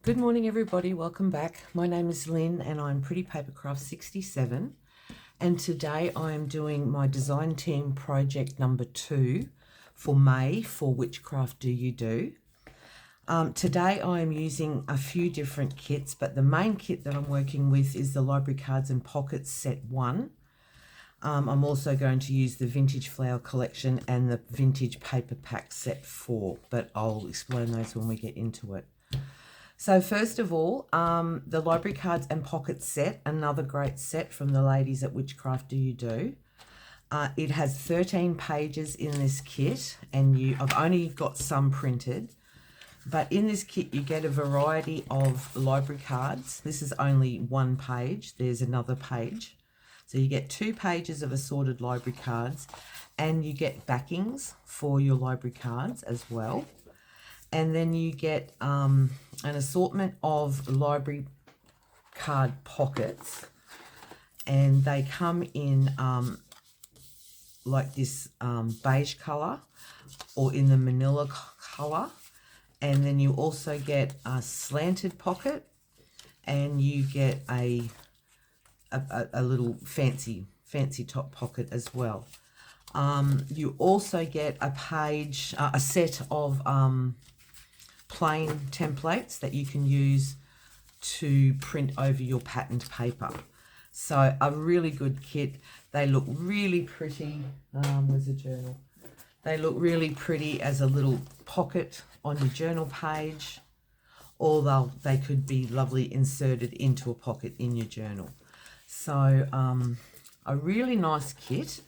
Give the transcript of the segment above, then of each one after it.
Good morning everybody, welcome back. My name is Lynn and I'm Pretty Papercrafts 67, and today I am doing my design team project number 2 for May for WhichCraftDoYouDo. Today I am using a few different kits, but the main kit that I'm working with is the Library Cards and Pockets set 1. I'm also going to use the Vintage Flower Collection and the Vintage Paper Pack set 4, but I'll explain those when we get into it. So first of all, the Library Cards and Pockets set, another great set from the ladies at WhichCraftDoYouDo. It has 13 pages in this kit, and I've only got some printed. But in this kit, you get a variety of library cards. This is only one page. There's another page. So you get 2 pages of assorted library cards, and you get backings for your library cards as well. And then you get an assortment of library card pockets, and they come in like this beige colour or in the manila colour. And then you also get a slanted pocket, and you get a little fancy top pocket as well. You also get a set of plain templates that you can use to print over your patterned paper. So a really good kit. They look really pretty. Where's the journal? They look really pretty as a little pocket on your journal page, or they could be lovely inserted into a pocket in your journal. So a really nice kit.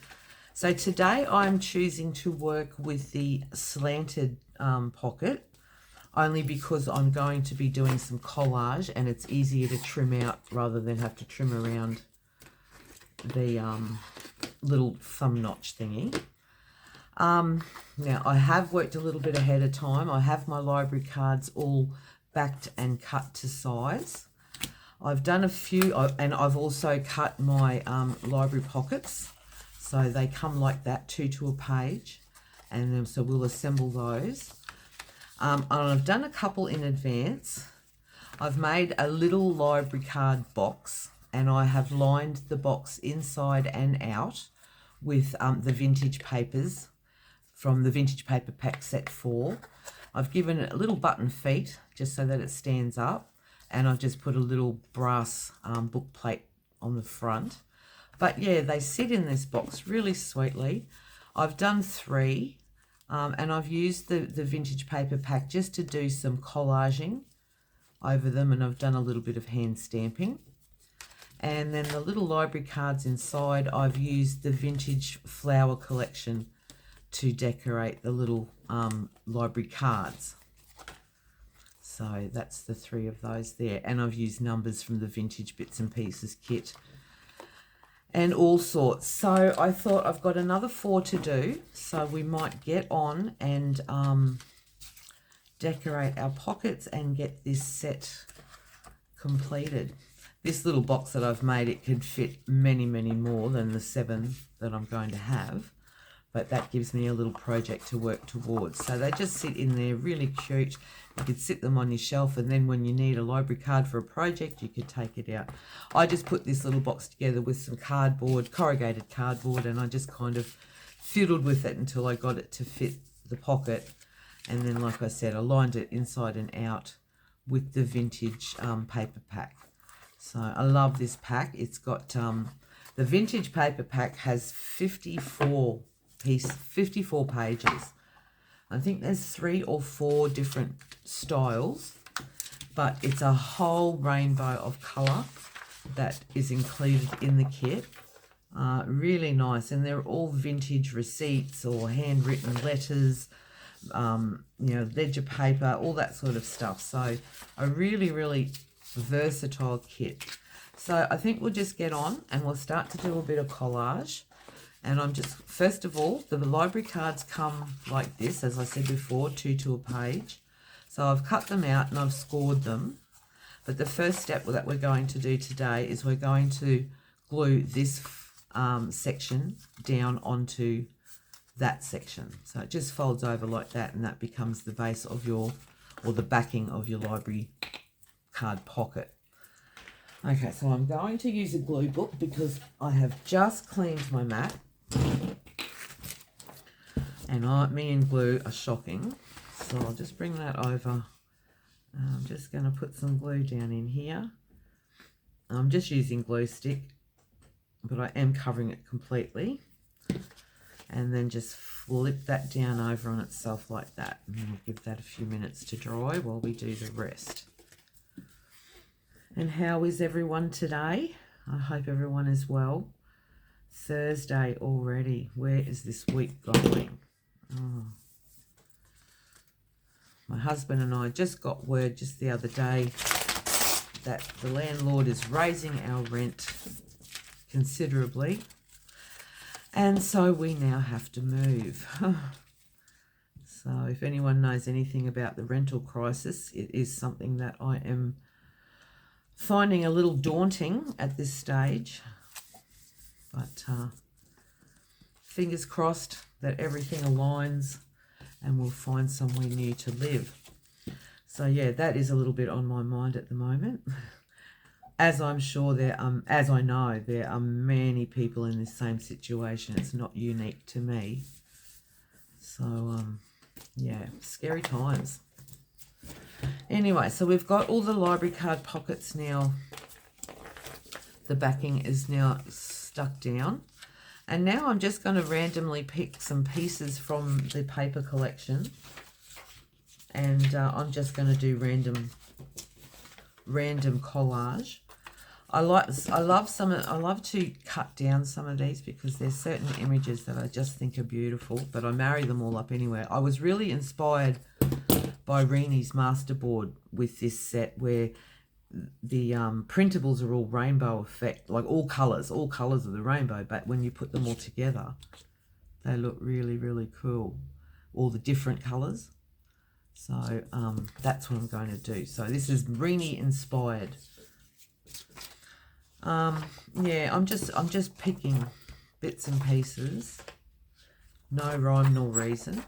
So today I'm choosing to work with the slanted pocket, only because I'm going to be doing some collage and it's easier to trim out rather than have to trim around the little thumb notch thingy. Now I have worked a little bit ahead of time. I have my library cards all backed and cut to size. I've done a few, and I've also cut my library pockets, so they come like that, 2 to a page, and then so we'll assemble those. And I've done a couple in advance. I've made a little library card box, and I have lined the box inside and out with the vintage papers from the Vintage Paper Pack set 4. I've given it a little button feet just so that it stands up, and I've just put a little brass book plate on the front. But yeah, they sit in this box really sweetly. I've done 3. And I've used the Vintage Paper Pack just to do some collaging over them, and I've done a little bit of hand stamping. And then the little library cards inside, I've used the Vintage Flower Collection to decorate the little library cards. So that's the 3 of those there. And I've used numbers from the Vintage Bits and Pieces kit and all sorts. So I thought I've got another 4 to do, so we might get on and decorate our pockets and get this set completed. This little box that I've made, it could fit many more than the 7 that I'm going to have, but that gives me a little project to work towards. So they just sit in there really cute. You could sit them on your shelf, and then when you need a library card for a project, you could take it out. I just put this little box together with some cardboard, corrugated cardboard, and I just kind of fiddled with it until I got it to fit the pocket. And then, like I said, I lined it inside and out with the Vintage Paper Pack. So I love this pack. It's got, the Vintage Paper Pack has 54 pages. I think there's 3 or 4 different styles, but it's a whole rainbow of colour that is included in the kit. Really nice, and they're all vintage receipts or handwritten letters, ledger paper, all that sort of stuff. So a really versatile kit. So I think we'll just get on and we'll start to do a bit of collage. And I'm just, first of all, the library cards come like this, as I said before, 2 to a page. So I've cut them out and I've scored them. But the first step that we're going to do today is we're going to glue this section down onto that section. So it just folds over like that, and that becomes the base of your, or the backing of your library card pocket. Okay, so I'm going to use a glue book because I have just cleaned my mat. And me and glue are shocking. So I'll just bring that over. I'm just going to put some glue down in here. I'm just using glue stick, but I am covering it completely. And then just flip that down over on itself like that. And then we'll give that a few minutes to dry while we do the rest. And how is everyone today? I hope everyone is well. Thursday already. Where is this week going? Oh. My husband and I just got word just the other day that the landlord is raising our rent considerably. And so we now have to move. So if anyone knows anything about the rental crisis, it is something that I am finding a little daunting at this stage. But fingers crossed that everything aligns and we'll find somewhere new to live. So yeah, that is a little bit on my mind at the moment. As I'm sure as I know, there are many people in this same situation. It's not unique to me. So, yeah, scary times. Anyway, so we've got all the library card pockets now. The backing is now stuck down. And now I'm just going to randomly pick some pieces from the paper collection. And I'm just going to do random collage. I love to cut down some of these because there's certain images that I just think are beautiful, but I marry them all up anyway. I was really inspired by Reenie's masterboard with this set where the printables are all rainbow effect, like all colours of the rainbow, but when you put them all together, they look really, really cool. All the different colours. So that's what I'm going to do. So this is Reenie inspired. Yeah, I'm just picking bits and pieces. No rhyme nor reason.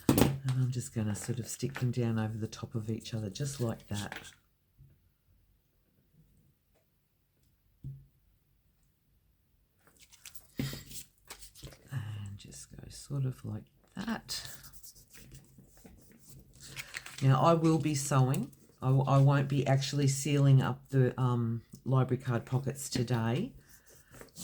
And I'm just going to sort of stick them down over the top of each other, just like that. Sort of like that. Now I will be sewing. I won't be actually sealing up the library card pockets today.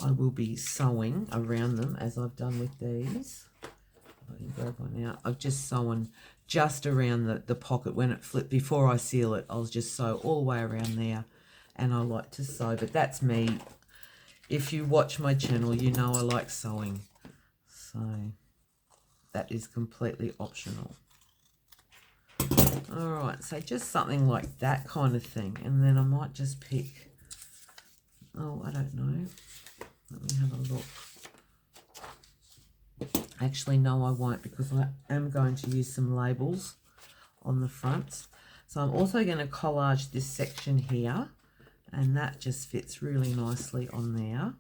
I will be sewing around them as I've done with these. I can grab one out. I've just sewn just around the pocket when it flipped. Before I seal it, I'll just sew all the way around there. And I like to sew, but that's me. If you watch my channel, you know I like sewing. So that is completely optional. All right, so just something like that kind of thing. And then I might just pick, oh, I don't know. Let me have a look. Actually, no, I won't, because I am going to use some labels on the front. So I'm also going to collage this section here, and that just fits really nicely on there.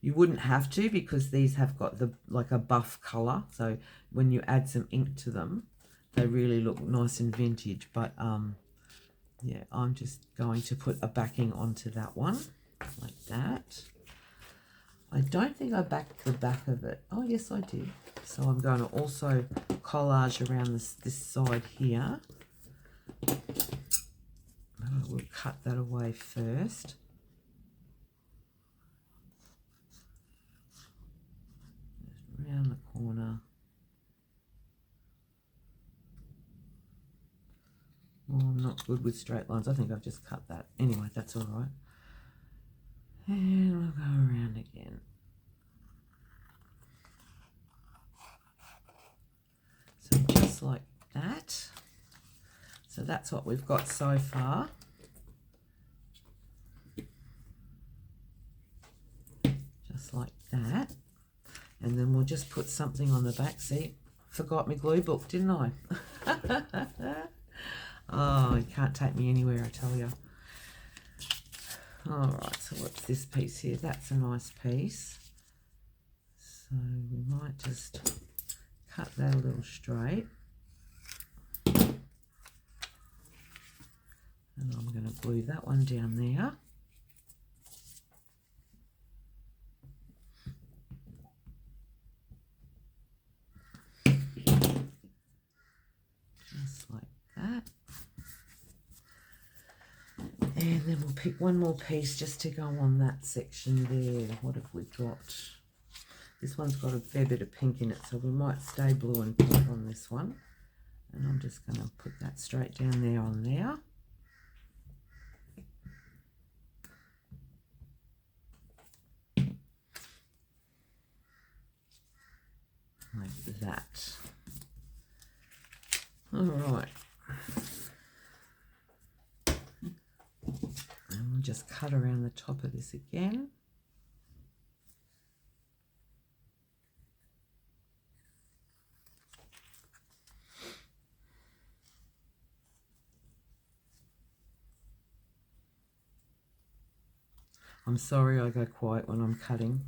You wouldn't have to, because these have got like a buff colour. So when you add some ink to them, they really look nice and vintage. But yeah, I'm just going to put a backing onto that one like that. I don't think I backed the back of it. Oh, yes, I did. So I'm going to also collage around this side here. I will cut that away first. Around the corner. Oh, I'm not good with straight lines. I think I've just cut that. Anyway, that's all right. And we'll go around again. So just like that. So that's what we've got so far. Just like that. And then we'll just put something on the back. See, forgot my glue book, didn't I? Oh, you can't take me anywhere, I tell you. All right, so what's this piece here? That's a nice piece. So we might just cut that a little straight. And I'm going to glue that one down there. Just like that. And then we'll pick one more piece just to go on that section there. What have we got? This one's got a fair bit of pink in it, so we might stay blue and pink on this one. And I'm just going to put that straight down there on there. Like that. All right. And we'll just cut around the top of this again. I'm sorry I go quiet when I'm cutting.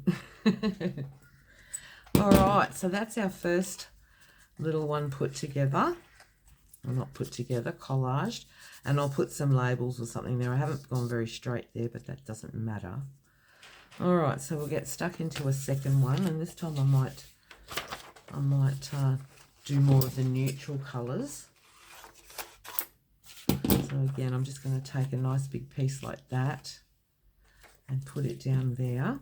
All right, so that's our first little one put together. Well, not put together, collaged. And I'll put some labels or something there. I haven't gone very straight there, but that doesn't matter. All right, so we'll get stuck into a second one, and this time I might do more of the neutral colours. So again, I'm just going to take a nice big piece like that and put it down there.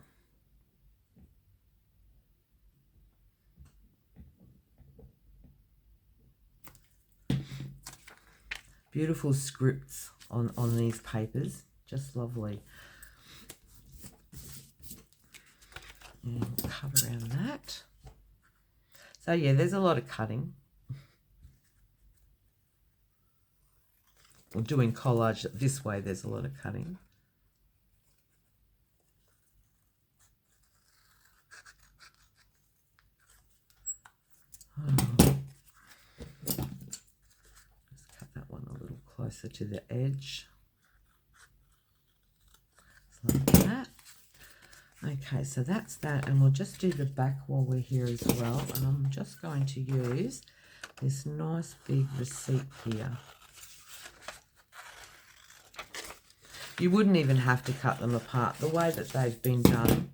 Beautiful scripts on these papers, just lovely. And we'll cut around that. So yeah, there's a lot of cutting. Or doing collage this way, there's a lot of cutting. Closer to the edge, like that. Okay, so that's that, and we'll just do the back while we're here as well. And I'm just going to use this nice big receipt here. You wouldn't even have to cut them apart. The way that they've been done,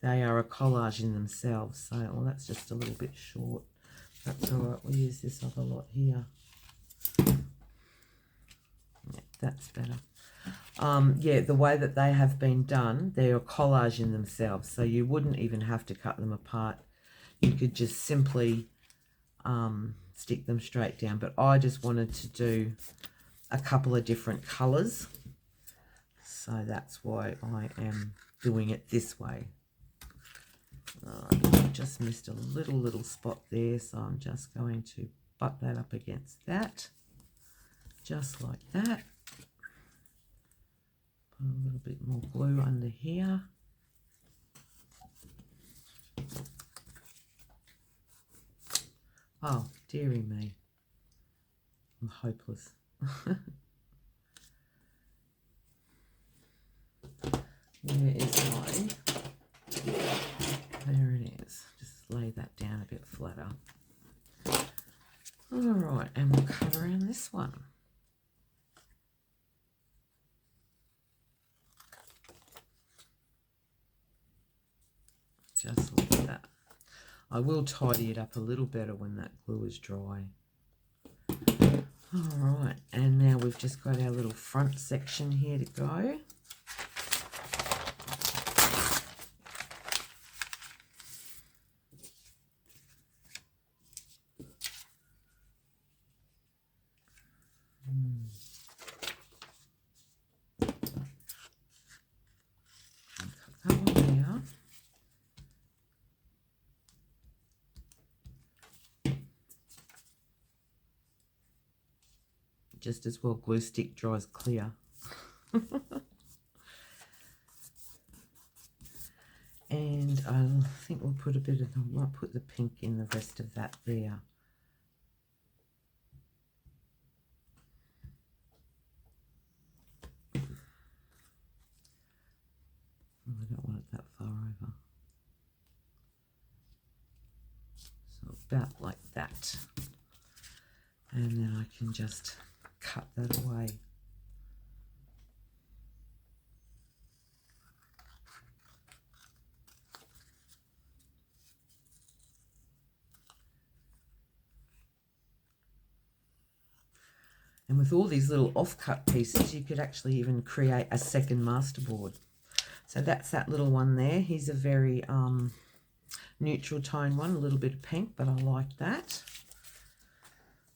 they are a collage in themselves. So, well, that's just a little bit short. That's all right. We'll use this other lot here. That's better. Yeah, the way that they have been done, they're a collage in themselves, so you wouldn't even have to cut them apart. You could just simply stick them straight down, but I just wanted to do a couple of different colours, so that's why I am doing it this way. I just missed a little spot there, so I'm just going to butt that up against that, just like that. Put a little bit more glue under here. Oh, dearie me. I'm hopeless. Where is mine? There it is. Just lay that down a bit flatter. All right, and we'll cut around this one. Just like that. I will tidy it up a little better when that glue is dry. All right, and now we've just got our little front section here to go. Just as well glue stick dries clear. And I think we'll put a bit of might put the pink in the rest of that there. about like that. And then I can just cut that away. And with all these little offcut pieces, you could actually even create a second masterboard. So that's that little one there. He's a very neutral tone one, a little bit of pink, but I like that.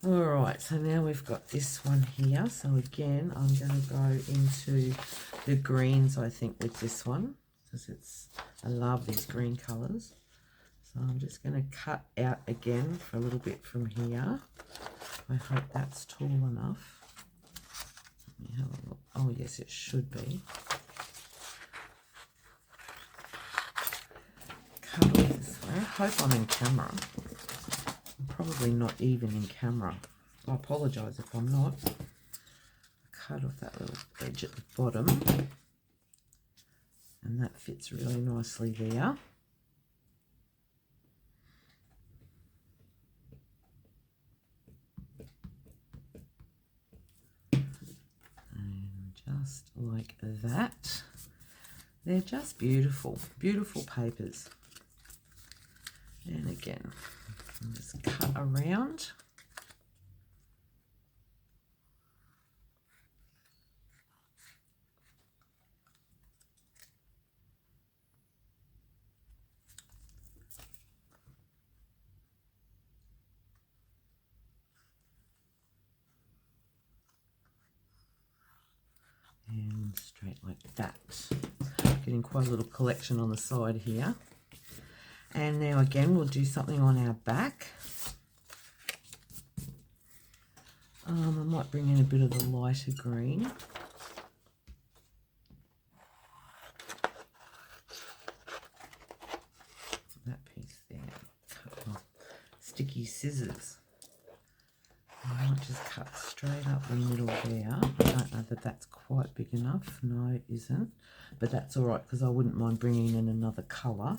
All right, so now we've got this one here. So again, I'm going to go into the greens, I think, with this one, because I love these green colours. So I'm just going to cut out again for a little bit from here. I hope that's tall enough. Let me have a look. Oh yes, it should be. Cut off this way. I hope I'm in camera. I'm probably not even in camera. I apologise if I'm not. Cut off that little edge at the bottom. And that fits really nicely there. Just like that. They're just beautiful, beautiful papers. And again, just cut around. And straight like that. Getting quite a little collection on the side here. And now again, we'll do something on our back. I might bring in a bit of the lighter green. That piece there. Cut off. Sticky scissors. I might just cut straight up the middle there. I don't know that that's quite big enough. No, it isn't. But that's all right, because I wouldn't mind bringing in another colour.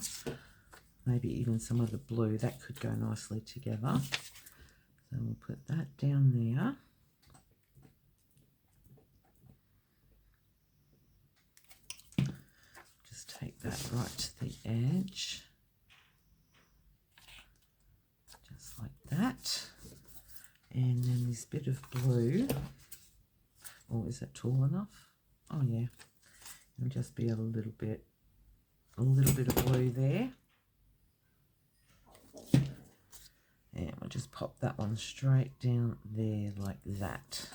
Maybe even some of the blue. That could go nicely together. So we'll put that down there. Just take that right to the edge. Just like that. And then this bit of blue. Oh, is that tall enough? Oh yeah. It'll just be a little bit of blue there. And we'll just pop that one straight down there like that.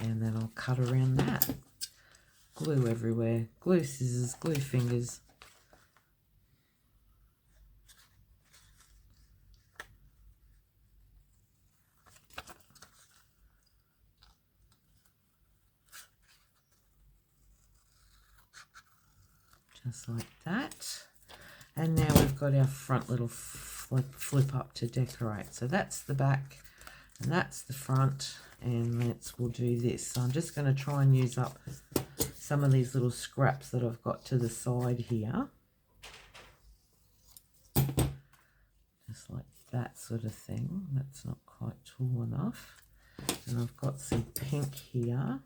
And then I'll cut around that. Glue everywhere. Glue scissors, glue fingers. Just like that. And now we've got our front little flip up to decorate. So that's the back and that's the front, and we'll do this. So I'm just going to try and use up some of these little scraps that I've got to the side here. Just like that sort of thing. That's not quite tall enough. And I've got some pink here.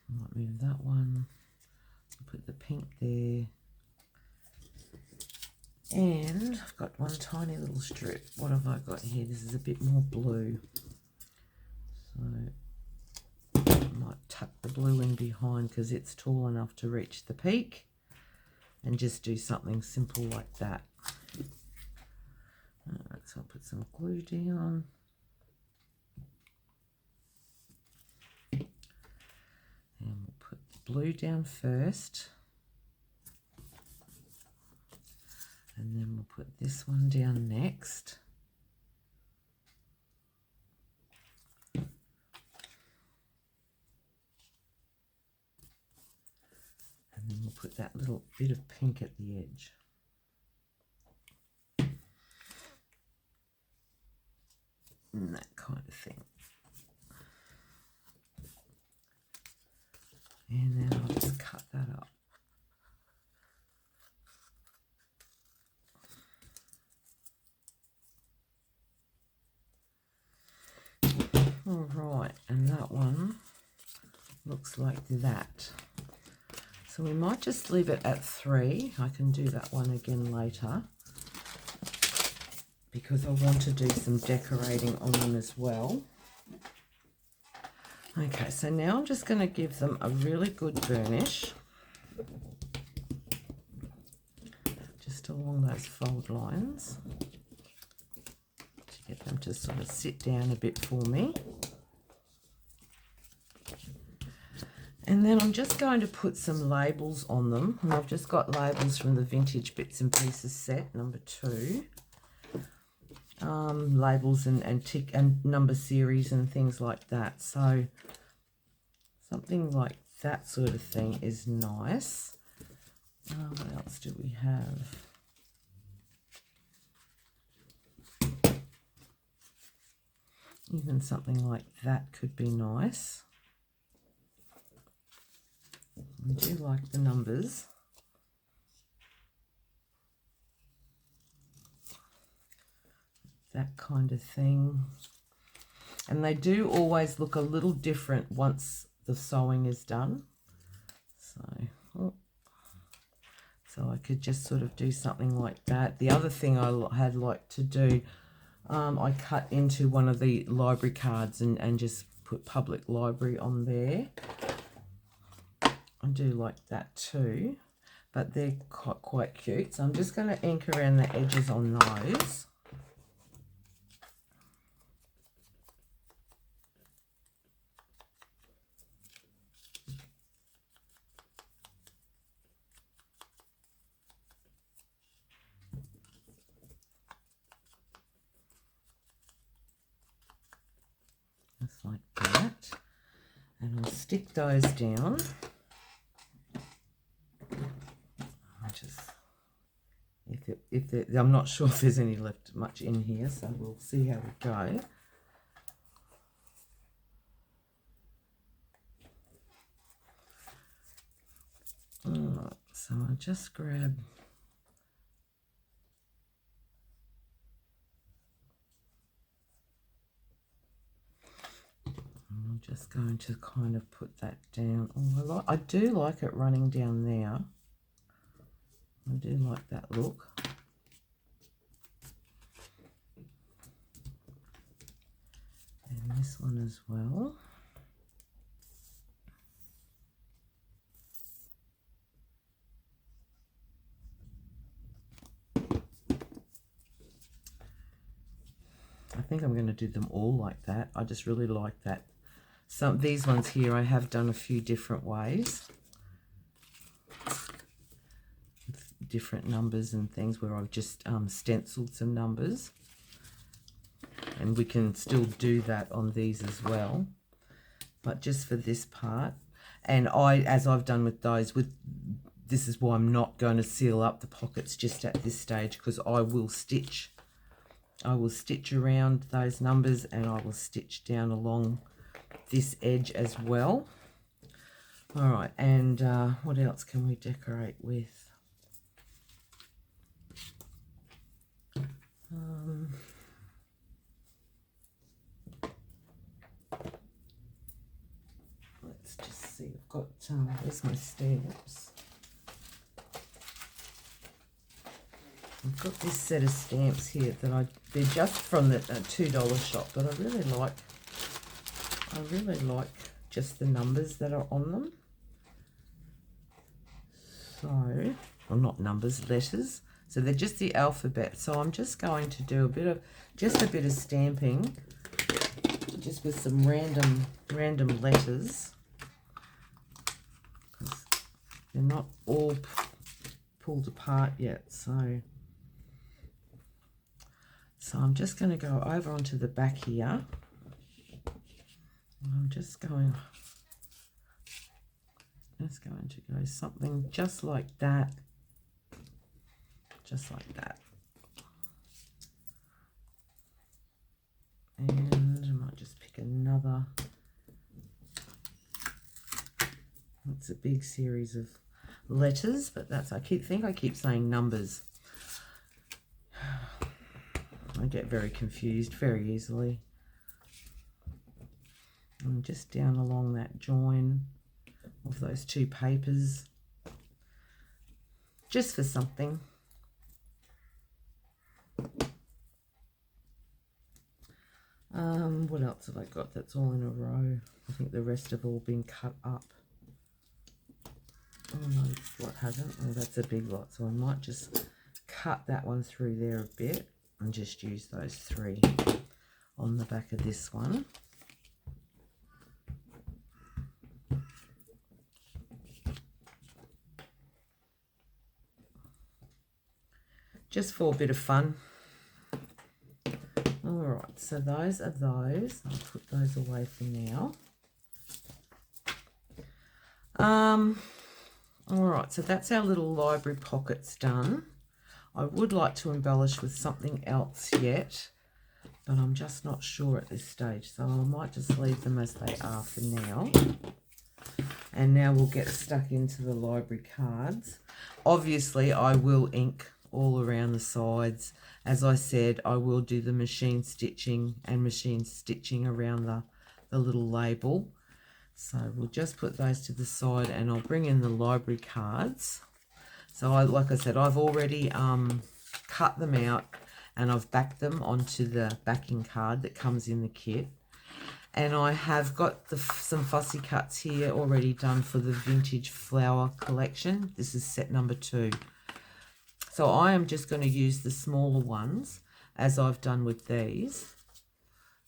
Might move that one, put the pink there, and I've got one tiny little strip. What have I got here? This is a bit more blue, so I might tuck the blue in behind because it's tall enough to reach the peak, and just do something simple like that. Alright, so I'll put some glue down. And we'll put the blue down first. And then we'll put this one down next. And then we'll put that little bit of pink at the edge. And that kind of thing. And then I'll just cut Right, and that one looks like that. So we might just leave it at 3. I can do that one again later because I want to do some decorating on them as well. Okay, so now I'm just going to give them a really good burnish. Just along those fold lines to get them to sort of sit down a bit for me. And then I'm just going to put some labels on them. And I've just got labels from the Vintage Bits and Pieces set, number 2. Labels and tick and number series and things like that. So something like that sort of thing is nice. What else do we have? Even something like that could be nice. I do like the numbers. That kind of thing. And they do always look a little different once the sewing is done. So I could just sort of do something like that. The other thing I had liked to do, I cut into one of the library cards and just put public library on there. I do like that too, but they're quite cute. So I'm just going to ink around the edges on those. Just like that. And I'll stick those down. I'm not sure if there's any left much in here, so we'll see how we go. Alright, so I'll just grab I'm just going to kind of put that down. Oh, I do like it running down there. I do like that look. And this one as well. I think I'm going to do them all like that. I just really like that. These ones here I have done a few different ways. With different numbers and things where I've just stenciled some numbers. And we can still do that on these as well. But just for this part. And as I've done with those, this is why I'm not going to seal up the pockets just at this stage, because I will stitch around those numbers and I will stitch down along this edge as well. All right, and what else can we decorate with? Let's just see, I've got, where's my stamps? I've got this set of stamps here that they're just from the $2 shop, but I really like just the numbers that are on them. So, well, not numbers, letters. So they're just the alphabet. So I'm just going to do a bit of stamping, just with some random letters, because they're not all pulled apart yet. So I'm just going to go over onto the back here. And I'm just going to go something just like that. Just like that. And I might just pick another. It's a big series of letters, but I keep saying numbers. I get very confused very easily. And just down along that join of those two papers, just for something. What else have I got that's all in a row? I think the rest have all been cut up. Oh no, this lot hasn't. Oh, that's a big lot, so I might just cut that one through there a bit and just use those three on the back of this one. Just for a bit of fun. Alright, so those are those. I'll put those away for now. Alright, so that's our little library pockets done. I would like to embellish with something else yet, but I'm just not sure at this stage, so I might just leave them as they are for now. And now we'll get stuck into the library cards. Obviously, I will ink all around the sides. As I said, I will do the machine stitching and machine stitching around the little label. So we'll just put those to the side, and I'll bring in the library cards. So like I said, I've already cut them out and I've backed them onto the backing card that comes in the kit. And I have got some fussy cuts here already done for the vintage flower collection. This is set number 2. So I am just going to use the smaller ones as I've done with these.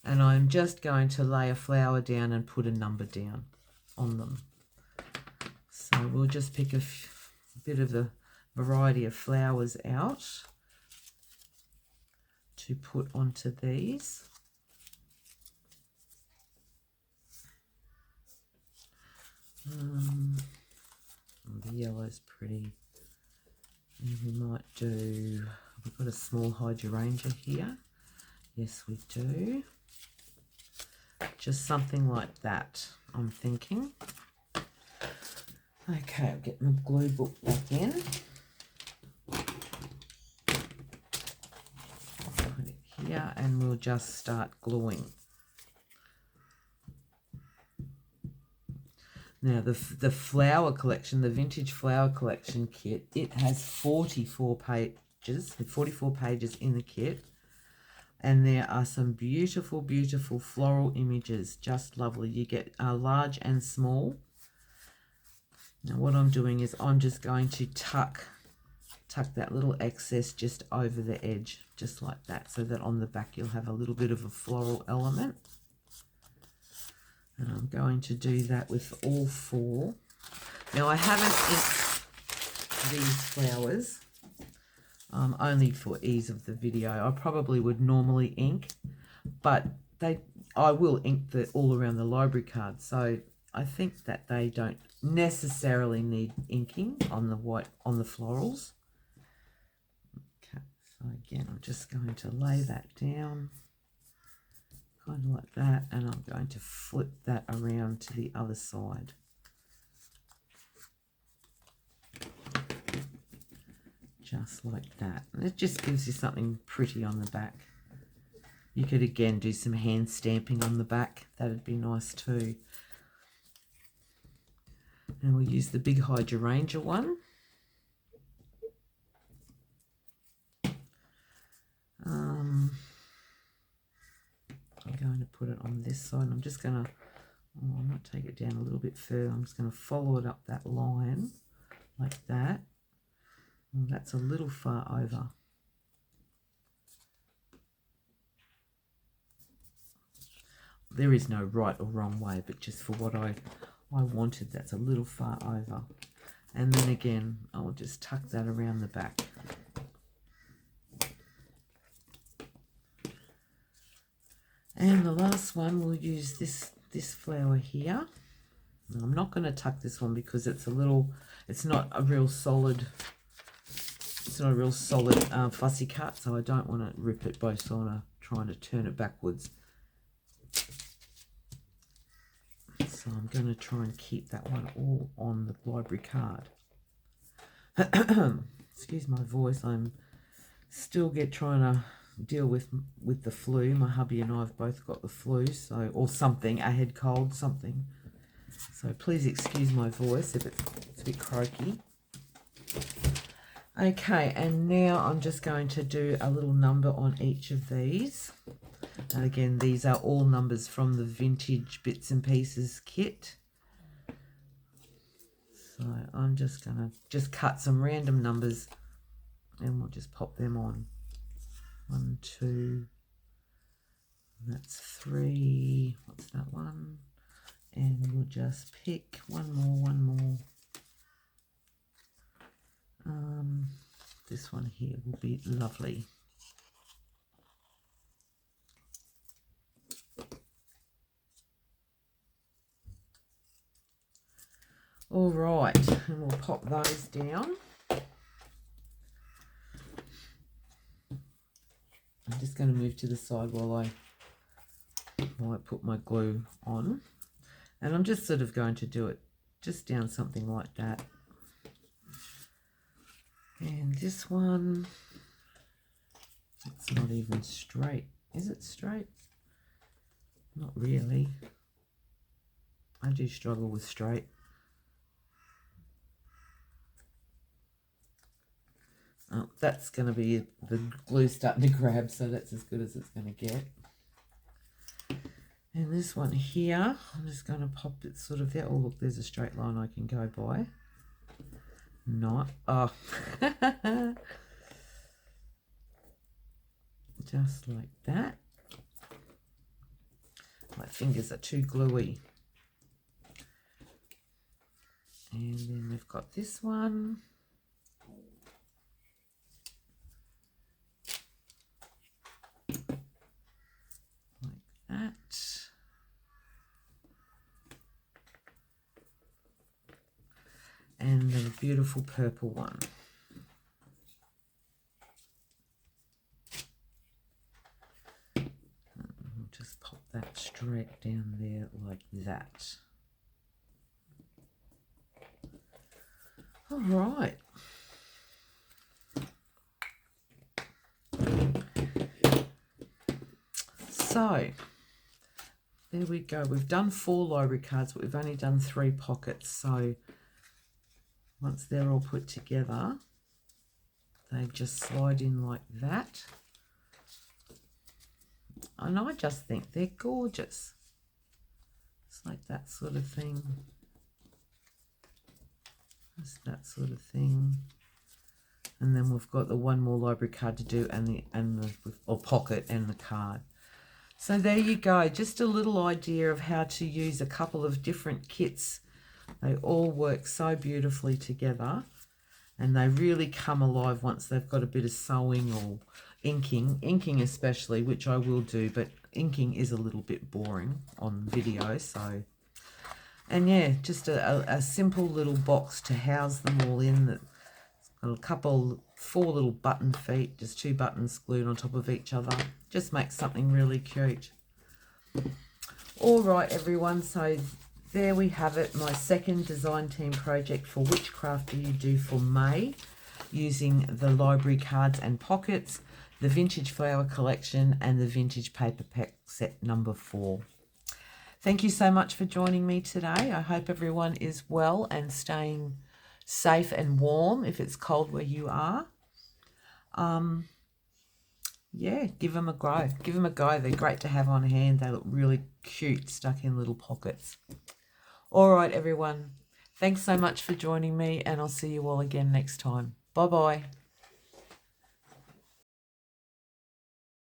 And I'm just going to lay a flower down and put a number down on them. So we'll just pick a bit of the variety of flowers out to put onto these. The yellow's pretty. And we might do, we've got a small hydrangea here. Yes, we do. Just something like that, I'm thinking. Okay, I'll get my glue book back in. Put it here and we'll just start gluing. Now the flower collection, the vintage flower collection kit, it has 44 pages in the kit. And there are some beautiful, beautiful floral images. Just lovely. You get large and small. Now what I'm doing is I'm just going to tuck that little excess just over the edge, just like that, so that on the back you'll have a little bit of a floral element. And I'm going to do that with all 4. Now I haven't inked these flowers. Only for ease of the video. I probably would normally ink, but I will ink all around the library card, so I think that they don't necessarily need inking on the florals. Okay, so again I'm just going to lay that down kind of like that, and I'm going to flip that around to the other side. Just like that. And it just gives you something pretty on the back. You could again do some hand stamping on the back. That'd be nice too. And we'll use the big hydrangea one. I'm going to put it on this side. I'm just going to, I might take it down a little bit further. I'm just going to follow it up that line like that. Well, that's a little far over. There is no right or wrong way, but just for what I wanted, that's a little far over. And then again, I'll just tuck that around the back. And the last one, we'll use this flower here. And I'm not going to tuck this one because it's not a real solid. It's not a real solid fussy cut, so I don't want to rip it by sort of trying to turn it backwards. So I'm going to try and keep that one all on the library card. Excuse my voice, I'm still trying to deal with the flu. My hubby and I have both got the flu, so, or something, a head cold, something. So please excuse my voice if it's a bit croaky. Okay, and now I'm just going to do a little number on each of these. And again, these are all numbers from the Vintage Bits and Pieces kit. So I'm just going to cut some random numbers and we'll just pop them on. 1, 2, that's 3, what's that one? And we'll just pick one more. This one here will be lovely. All right, and we'll pop those down. I'm just going to move to the side while I put my glue on. And I'm just sort of going to do it just down something like that. And this one, it's not even straight. Is it straight? Not really. I do struggle with straight. Oh, that's going to be the glue starting to grab, so that's as good as it's going to get. And this one here, I'm just going to pop it sort of there. Oh, look, there's a straight line I can go by. Not, oh. Just like that. My fingers are too gluey. And then we've got this one. Like that. And then a beautiful purple one. We'll just pop that straight down there like that. All right. So, there we go. We've done 4 library cards, but we've only done 3 pockets. So, once they're all put together, they just slide in like that. And I just think they're gorgeous. It's like that sort of thing. Just that sort of thing. And then we've got the one more library card to do and the pocket and the card. So there you go. Just a little idea of how to use a couple of different kits. They all work so beautifully together and they really come alive once they've got a bit of sewing or inking especially, which I will do, but inking is a little bit boring on video. So, and yeah, just a simple little box to house them all in. That's got 4 little button feet, just 2 buttons glued on top of each other. Just makes something really cute. All right, everyone, so there we have it, my second design team project for WhichCraftDoYouDo for May, using the library cards and pockets, the vintage flower collection, and the vintage paper pack set number 4. Thank you so much for joining me today. I hope everyone is well and staying safe and warm if it's cold where you are. Yeah, give them a go. Give them a go. They're great to have on hand. They look really cute stuck in little pockets. All right, everyone. Thanks so much for joining me, and I'll see you all again next time. Bye-bye.